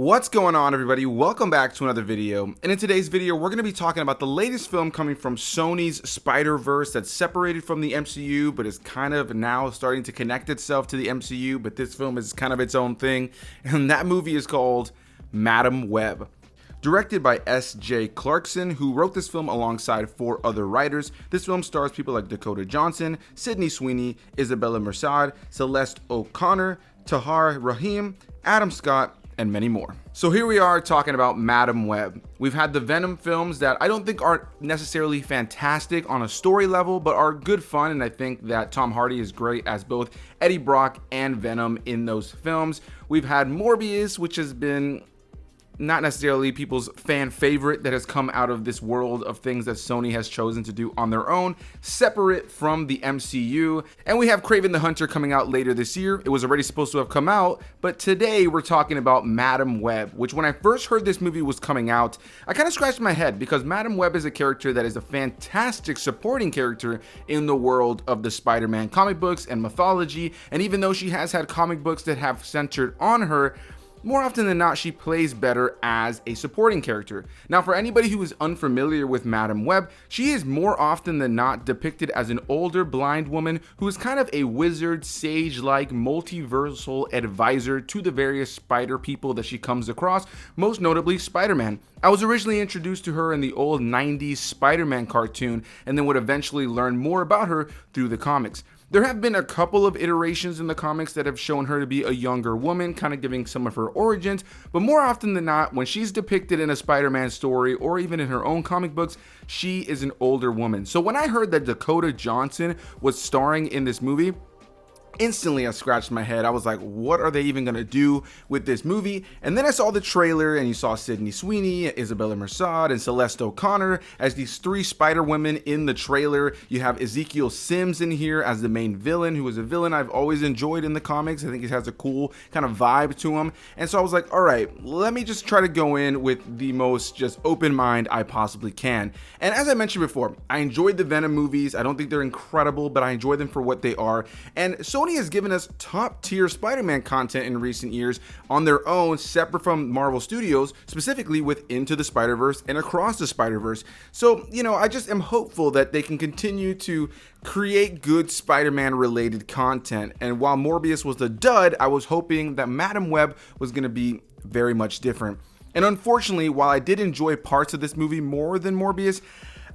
What's going on, everybody? Welcome back to another video. And in today's video, we're going to be talking about the latest film coming from Sony's Spiderverse that's separated from the MCU, but is kind of now starting to connect itself to the MCU, but this film is kind of its own thing. And that movie is called Madam Web. Directed by S.J. Clarkson, who wrote this film alongside 4 other writers. This film stars people like Dakota Johnson, Sydney Sweeney, Isabella Merced, Celeste O'Connor, Tahar Rahim, Adam Scott, and many more. So here we are talking about Madam Web. We've had the Venom films that I don't think aren't necessarily fantastic on a story level, but are good fun, and I think that Tom Hardy is great as both Eddie Brock and Venom in those films. We've had Morbius, which has been not necessarily people's fan favorite, that has come out of this world of things that Sony has chosen to do on their own, separate from the MCU. And we have Kraven the Hunter coming out later this year. It was already supposed to have come out, but today we're talking about Madam Web, which when I first heard this movie was coming out, I kind of scratched my head because Madam Web is a character that is a fantastic supporting character in the world of the Spider-Man comic books and mythology. And even though she has had comic books that have centered on her, more often than not, she plays better as a supporting character. Now, for anybody who is unfamiliar with Madam Web, she is more often than not depicted as an older blind woman who is kind of a wizard, sage-like, multiversal advisor to the various spider people that she comes across, most notably Spider-Man. I was originally introduced to her in the old 90s Spider-Man cartoon, and then would eventually learn more about her through the comics. There have been a couple of iterations in the comics that have shown her to be a younger woman, kind of giving some of her origins, but more often than not, when she's depicted in a Spider-Man story or even in her own comic books, she is an older woman. So when I heard that Dakota Johnson was starring in this movie, instantly I scratched my head. I was like, what are they even gonna do with this movie? And then I saw the trailer and you saw Sydney Sweeney, Isabella Merced, and Celeste O'Connor as these 3 Spider Women in the trailer. You have Ezekiel Sims in here as the main villain, who is a villain I've always enjoyed in the comics. I think he has a cool kind of vibe to him. And so I was like, all right, let me just try to go in with the most just open mind I possibly can. And as I mentioned before, I enjoyed the Venom movies. I don't think they're incredible, but I enjoy them for what they are. And Sony has given us top tier Spider-Man content in recent years on their own, separate from Marvel Studios, specifically with Into the Spider-Verse and Across the Spider-Verse. So, I just am hopeful that they can continue to create good Spider-Man related content. And while Morbius was a dud, I was hoping that Madam Web was going to be very much different. And unfortunately, while I did enjoy parts of this movie more than Morbius,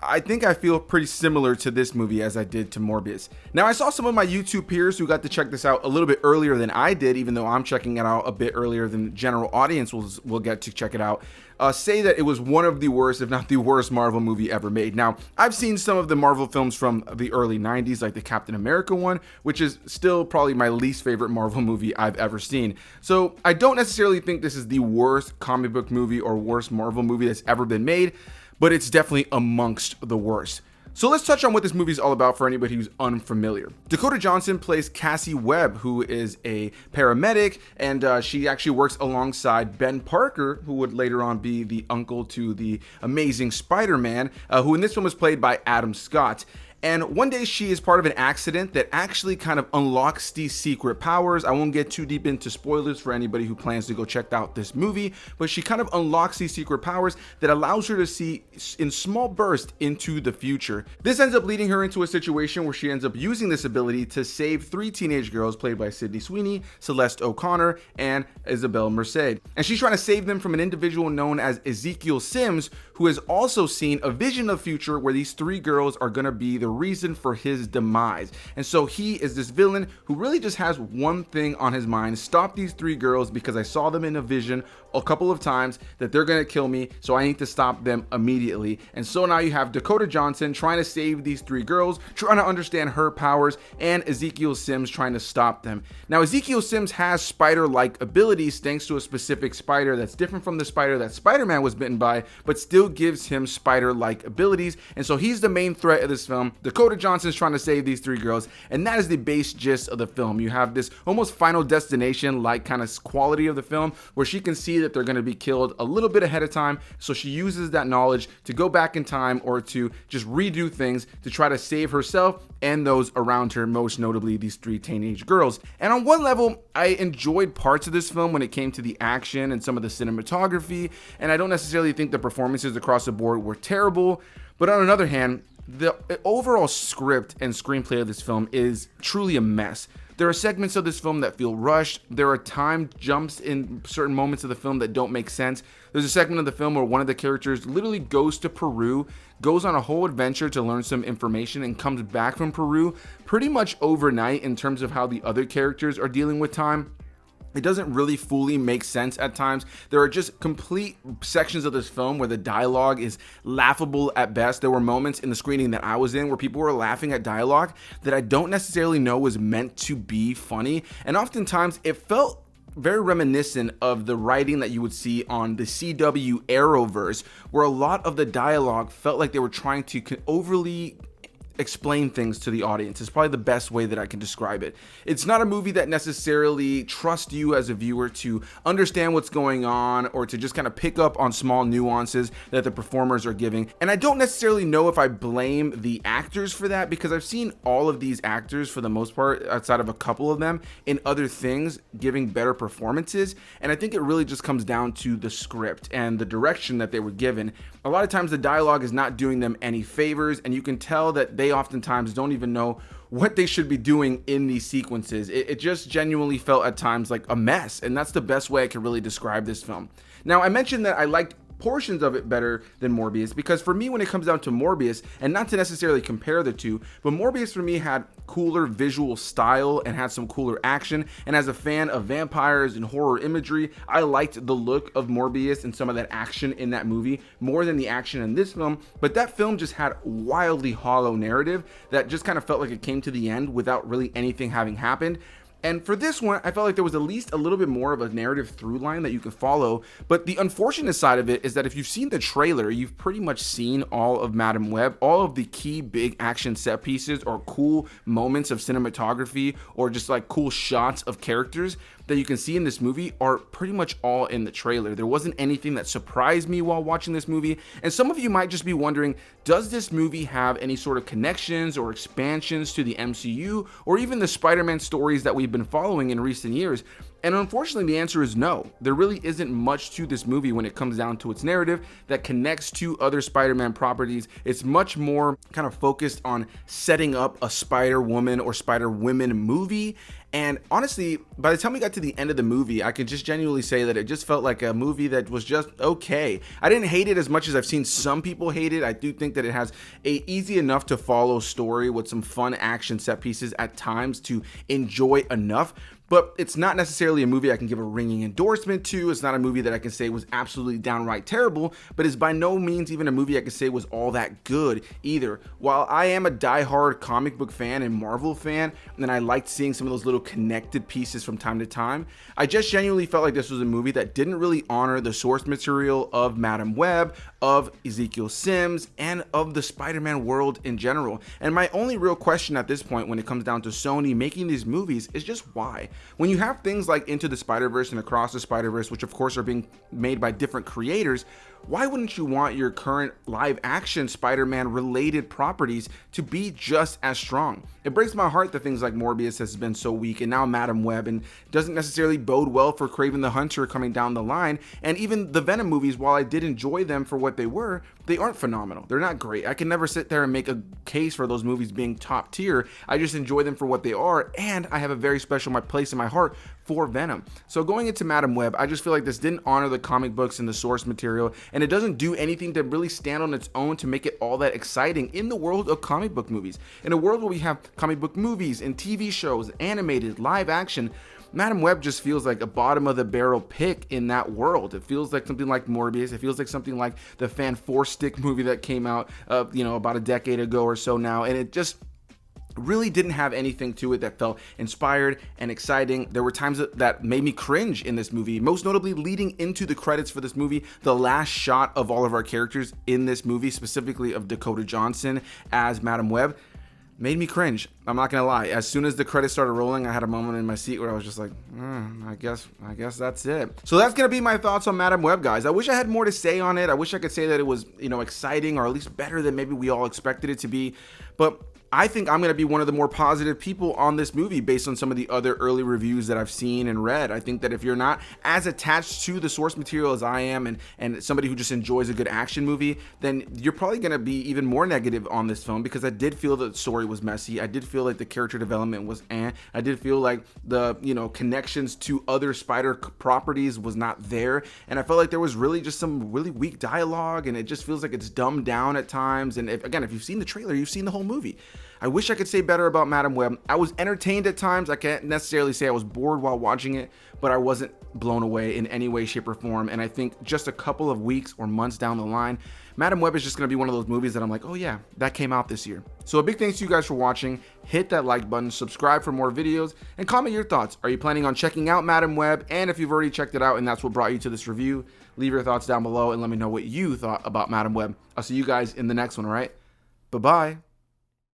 I think I feel pretty similar to this movie as I did to Morbius. Now, I saw some of my YouTube peers who got to check this out a little bit earlier than I did, even though I'm checking it out a bit earlier than the general audience will get to check it out, say that it was one of the worst, if not the worst, Marvel movie ever made. Now, I've seen some of the Marvel films from the early 90s, like the Captain America one, which is still probably my least favorite Marvel movie I've ever seen. So I don't necessarily think this is the worst comic book movie or worst Marvel movie that's ever been made, but it's definitely amongst the worst. So let's touch on what this movie is all about for anybody who's unfamiliar. Dakota Johnson plays Cassie Webb, who is a paramedic, and she actually works alongside Ben Parker, who would later on be the uncle to the Amazing Spider-Man, who in this film was played by Adam Scott. And one day she is part of an accident that actually kind of unlocks these secret powers. I won't get too deep into spoilers for anybody who plans to go check out this movie, but she kind of unlocks these secret powers that allows her to see in small bursts into the future. This ends up leading her into a situation where she ends up using this ability to save 3 teenage girls played by Sydney Sweeney, Celeste O'Connor, and Isabella Merced. And she's trying to save them from an individual known as Ezekiel Sims, who has also seen a vision of the future where these 3 girls are going to be the reason for his demise. And so he is this villain who really just has one thing on his mind: stop these 3 girls because I saw them in a vision a couple of times that they're going to kill me, so I need to stop them immediately. And so now you have Dakota Johnson trying to save these 3 girls, trying to understand her powers, and Ezekiel Sims trying to stop them. Now, Ezekiel Sims has spider-like abilities thanks to a specific spider that's different from the spider that Spider-Man was bitten by, but still gives him spider-like abilities. And so he's the main threat of this film. Dakota Johnson's trying to save these three girls, and that is the base gist of the film. You have this almost Final Destination like kind of quality of the film where she can see that they're going to be killed a little bit ahead of time, so she uses that knowledge to go back in time or to just redo things to try to save herself and those around her, most notably these three teenage girls. And on one level, I enjoyed parts of this film when it came to the action and some of the cinematography, and I don't necessarily think the performances across the board were terrible. But on another hand, the overall script and screenplay of this film is truly a mess. There are segments of this film that feel rushed. There are time jumps in certain moments of the film that don't make sense. There's a segment of the film where one of the characters literally goes to Peru, goes on a whole adventure to learn some information, and comes back from Peru pretty much overnight in terms of how the other characters are dealing with time. It doesn't really fully make sense at times. There are just complete sections of this film where the dialogue is laughable at best. There were moments in the screening that I was in where people were laughing at dialogue that I don't necessarily know was meant to be funny. And oftentimes it felt very reminiscent of the writing that you would see on the CW Arrowverse, where a lot of the dialogue felt like they were trying to overly explain things to the audience. Is probably the best way that I can describe it. It's not a movie that necessarily trusts you as a viewer to understand what's going on or to just kind of pick up on small nuances that the performers are giving. And I don't necessarily know if I blame the actors for that, because I've seen all of these actors, for the most part, outside of a couple of them, in other things giving better performances. And I think it really just comes down to the script and the direction that they were given. A lot of times the dialogue is not doing them any favors, and you can tell that they oftentimes don't even know what they should be doing in these sequences. It just genuinely felt at times like a mess, and that's the best way I can really describe this film. Now, I mentioned that I liked portions of it better than Morbius, because for me, when it comes down to Morbius, and not to necessarily compare the two, but Morbius for me had cooler visual style and had some cooler action. And as a fan of vampires and horror imagery, I liked the look of Morbius and some of that action in that movie more than the action in this film. But that film just had wildly hollow narrative that just kind of felt like it came to the end without really anything having happened. And for this one, I felt like there was at least a little bit more of a narrative through line that you could follow. But the unfortunate side of it is that if you've seen the trailer, you've pretty much seen all of Madame Web. All of the key big action set pieces or cool moments of cinematography or just like cool shots of characters that you can see in this movie are pretty much all in the trailer. There wasn't anything that surprised me while watching this movie. And some of you might just be wondering, does this movie have any sort of connections or expansions to the MCU or even the Spider-Man stories that we've been following in recent years? And unfortunately, the answer is no. There really isn't much to this movie when it comes down to its narrative that connects to other Spider-Man properties. It's much more kind of focused on setting up a Spider-Woman or Spider-Women movie. And honestly, by the time we got to the end of the movie, I can just genuinely say that it just felt like a movie that was just okay. I didn't hate it as much as I've seen some people hate it. I do think that it has a easy enough to follow story with some fun action set pieces at times to enjoy enough. But it's not necessarily a movie I can give a ringing endorsement to. It's not a movie that I can say was absolutely downright terrible, but it's by no means even a movie I can say was all that good either. While I am a diehard comic book fan and Marvel fan, and I liked seeing some of those little connected pieces from time to time, I just genuinely felt like this was a movie that didn't really honor the source material of Madame Web, of Ezekiel Sims, and of the Spider-Man world in general. And my only real question at this point when it comes down to Sony making these movies is just why? When you have things like Into the Spider-Verse and Across the Spider-Verse, which of course are being made by different creators, why wouldn't you want your current live action Spider-Man related properties to be just as strong? It breaks my heart that things like Morbius has been so weak, and now Madame Web, and doesn't necessarily bode well for Kraven the Hunter coming down the line. And even the Venom movies, while I did enjoy them for what they were, they aren't phenomenal. They're not great. I can never sit there and make a case for those movies being top tier. I just enjoy them for what they are, and I have a very special place in my heart for Venom. So going into Madame Web, I just feel like this didn't honor the comic books and the source material, and it doesn't do anything to really stand on its own to make it all that exciting in the world of comic book movies. In a world where we have comic book movies and TV shows, animated, live action, Madame Web just feels like a bottom of the barrel pick in that world. It feels like something like Morbius. It feels like something like the Fan 4-Stick movie that came out, about a decade ago or so now, and it just really didn't have anything to it that felt inspired and exciting. There were times that made me cringe in this movie, most notably leading into the credits for this movie. The last shot of all of our characters in this movie, specifically of Dakota Johnson as Madame Web, made me cringe. I'm not gonna lie. As soon as the credits started rolling, I had a moment in my seat where I was just like, I guess that's it. So that's gonna be my thoughts on Madam Web, guys. I wish I had more to say on it. I wish I could say that it was, exciting, or at least better than maybe we all expected it to be. But I think I'm going to be one of the more positive people on this movie based on some of the other early reviews that I've seen and read. I think that if you're not as attached to the source material as I am, and somebody who just enjoys a good action movie, then you're probably going to be even more negative on this film, because I did feel that the story was messy. I did feel like the character development was I did feel like the, connections to other Spider properties was not there. And I felt like there was really just some really weak dialogue, and it just feels like it's dumbed down at times. And if you've seen the trailer, you've seen the whole movie. I wish I could say better about Madam Web. I was entertained at times. I can't necessarily say I was bored while watching it, but I wasn't blown away in any way, shape, or form. And I think just a couple of weeks or months down the line, Madam Web is just going to be one of those movies that I'm like, oh yeah, that came out this year. So a big thanks to you guys for watching. Hit that like button, subscribe for more videos, and comment your thoughts. Are you planning on checking out Madam Web? And if you've already checked it out and that's what brought you to this review, leave your thoughts down below and let me know what you thought about Madam Web. I'll see you guys in the next one, all right? Bye-bye.